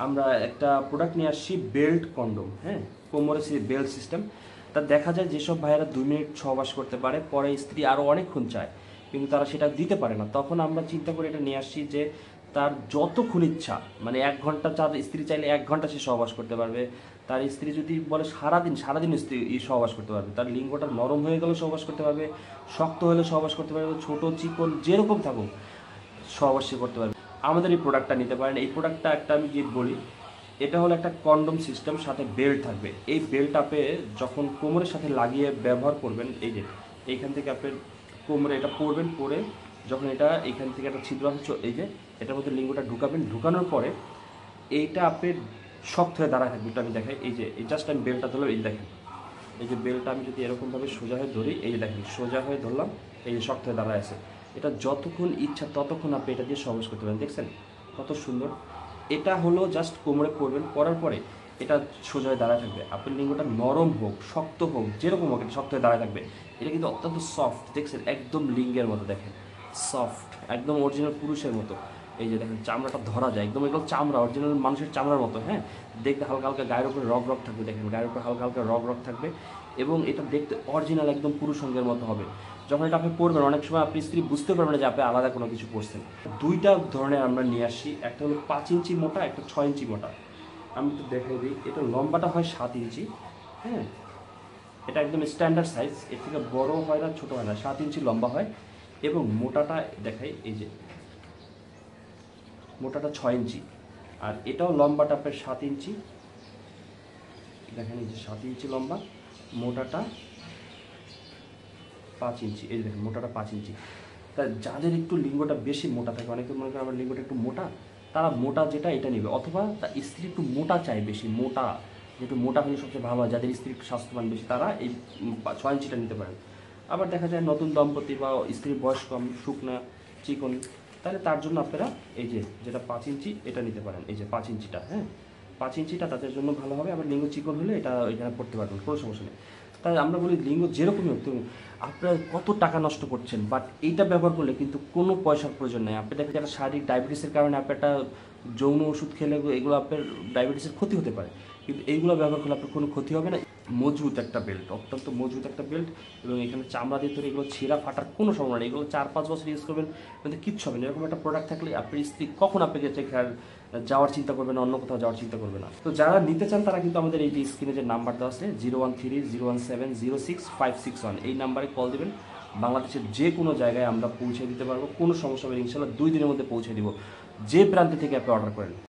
আমরা একটা প্রোডাক্ট নিয়ে আসছি বেল্ট কন্ডোম, হ্যাঁ, কোমরে বেল্ট সিস্টেম। তা দেখা যায় যেসব ভাইয়েরা 2 মিনিট সহবাস করতে পারে, পরে স্ত্রী আরও অনেকক্ষণ চায় কিন্তু তারা সেটা দিতে পারে না, তখন আমরা চিন্তা করে এটা নিয়ে আসছি যে তার যতক্ষণ ইচ্ছা, মানে 1 ঘন্টা, তার স্ত্রী চাইলে 1 ঘন্টা সে সহবাস করতে পারবে। তার স্ত্রী যদি বলে সারাদিন সারাদিন স্ত্রী সহবাস করতে পারবে। তার লিঙ্গটা নরম হয়ে গেলেও সহবাস করতে পারবে, শক্ত হলে সহবাস করতে পারবে, ছোট চিকন যেরকম থাকুক সহবাস সে করতে পারবে। আমাদের এই প্রোডাক্টটা নিতে পারেন। এই প্রোডাক্টটা একটা আমি গিফট বলি, এটা হলো একটা কন্ডম সিস্টেম, সাথে বেল্ট থাকবে। এই বেল্ট আপে যখন কোমরের সাথে লাগিয়ে ব্যবহার করবেন, এই যে এইখান থেকে আপনি কোমরে এটা পরবেন, পরে যখন এটা এইখান থেকে একটা ছিদ্র আছে, এই যে এটার মধ্যে লিঙ্গটা ঢুকাবেন, ঢুকানোর পরে এইটা আপনি শক্ত হয়ে দাঁড়ায় থাকবে। আমি দেখাই, এই যে জাস্ট আমি বেল্টটা ধরলাম, এই দেখেন, এই যে বেল্টটা আমি যদি এরকমভাবে সোজা হয়ে ধরি, এই যে দেখেন সোজা হয়ে ধরলাম, এই যে শক্ত হয়ে দাঁড়ায় আছে। এটা যতক্ষণ ইচ্ছা ততক্ষণ আপনি এটা দিয়ে সহবাস করতে পারেন। দেখছেন কত সুন্দর। এটা হলো জাস্ট কোমরে পরবেন, পরার পরে এটা সোজা হয়ে দাঁড়ায় থাকবে। আপনার লিঙ্গটা নরম হোক শক্ত হোক যেরকম হোক, এটা শক্ত হয়ে দাঁড়ায় থাকবে। এটা কিন্তু অত্যন্ত সফট, দেখছেন একদম লিঙ্গের মতো, দেখেন সফট, একদম অরিজিনাল পুরুষের মতো। এই যে দেখেন চামড়াটা ধরা যায়, একদম এগুলো চামড়া অরিজিনাল মানুষের চামড়ার মতো, হ্যাঁ। দেখতে হালকা হালকা গায়ের উপরে রগ রগ থাকবে, দেখেন গায়ের উপরে হালকা হালকা রগ রগ থাকবে, এবং এটা দেখতে অরিজিনাল একদম পুরুষ অঙ্গের মতো হবে। যখন এটা আপনি পরবেন, অনেক সময় আপনি স্ত্রী বুঝতে পারবেন না যে আপনি আলাদা কোনো কিছু পরছেন। দুইটা ধরনের আমরা নিয়ে আসি, একটা হলো 5 ইঞ্চি মোটা, একটা 6 ইঞ্চি মোটা। আমি একটু দেখাই দিই, এটা লম্বাটা হয় 7 ইঞ্চি, হ্যাঁ, এটা একদম স্ট্যান্ডার্ড সাইজ, এর থেকে বড় হয় না ছোটো হয় না, 7 ইঞ্চি লম্বা হয়। এবং মোটাটা দেখাই, এই যে মোটাটা 6 ইঞ্চি, আর এটাও লম্বাটা আপনার 7 ইঞ্চি, দেখেন এই যে 7 ইঞ্চি লম্বা, মোটাটা 5 ইঞ্চি, এই দেখেন মোটাটা 5 ইঞ্চি। তা যাদের একটু লিঙ্গটা বেশি মোটা থাকে, অনেকে মনে করেন আমার লিঙ্গটা একটু মোটা, তারা মোটা যেটা এটা নেবে, অথবা তার স্ত্রী একটু মোটা চায়, বেশি মোটা, যেহেতু মোটা হলে সবচেয়ে ভালো হয়, যাদের স্ত্রী একটু স্বাস্থ্যবান বেশি তারা এই 6 ইঞ্চিটা নিতে পারেন। আবার দেখা যায় নতুন দম্পতি বা স্ত্রীর বয়স কম, শুকনা চিকন, তাহলে তার জন্য আপনারা এই যে যেটা 5 ইঞ্চি এটা নিতে পারেন, এই যে 5 ইঞ্চিটা, হ্যাঁ, 5 ইঞ্চিটা তাদের জন্য ভালো হবে। আবার লিঙ্গ চিকন হলে এটা এখানে পড়তে পারবেন, কোনো সমস্যা নেই। তাই আমরা বলি লিঙ্গ যেরকমই হোক, তুমি আপনার কত টাকা নষ্ট করছেন, বাট এইটা ব্যবহার করলে কিন্তু কোনো পয়সার প্রয়োজন নেই। আপনি দেখেন একটা শারীরিক ডায়াবেটিসের কারণে আপনি একটা যৌন ওষুধ খেলে এগুলো আপনার ডায়াবেটিসের ক্ষতি হতে পারে, কিন্তু এইগুলো ব্যবহার করলে আপনার কোনো ক্ষতি হবে না। মজবুত একটা বেল্ট, অত্যন্ত মজবুত একটা বেল্ট, এবং এখানে চামড়া দিয়ে তৈরি, এগুলো ছেঁড়া ফাটার কোনো সম্ভাবনা নেই। এগুলো 4-5 বছর ইউজ করবেন, কিন্তু কিচ্ছু হবে না। এরকম একটা প্রোডাক্ট থাকলে আপনার স্ত্রী কখন আপনাকে যাওয়ার চিন্তা করবে না, অন্য কোথাও যাওয়ার চিন্তা করবে না। তো যারা নিতে চান তারা কিন্তু আমাদের এই যে স্ক্রিনে যে নাম্বার দেওয়া আছে 013017065561, এই নাম্বারে কল দেবেন। বাংলাদেশের যে কোনো জায়গায় আমরা পৌঁছে দিতে পারবো, কোনো সমস্যা হবে ইনশাল্লাহ, 2 দিনের মধ্যে পৌঁছে দিব, যে প্রান্তে থেকে আপনি অর্ডার করেন।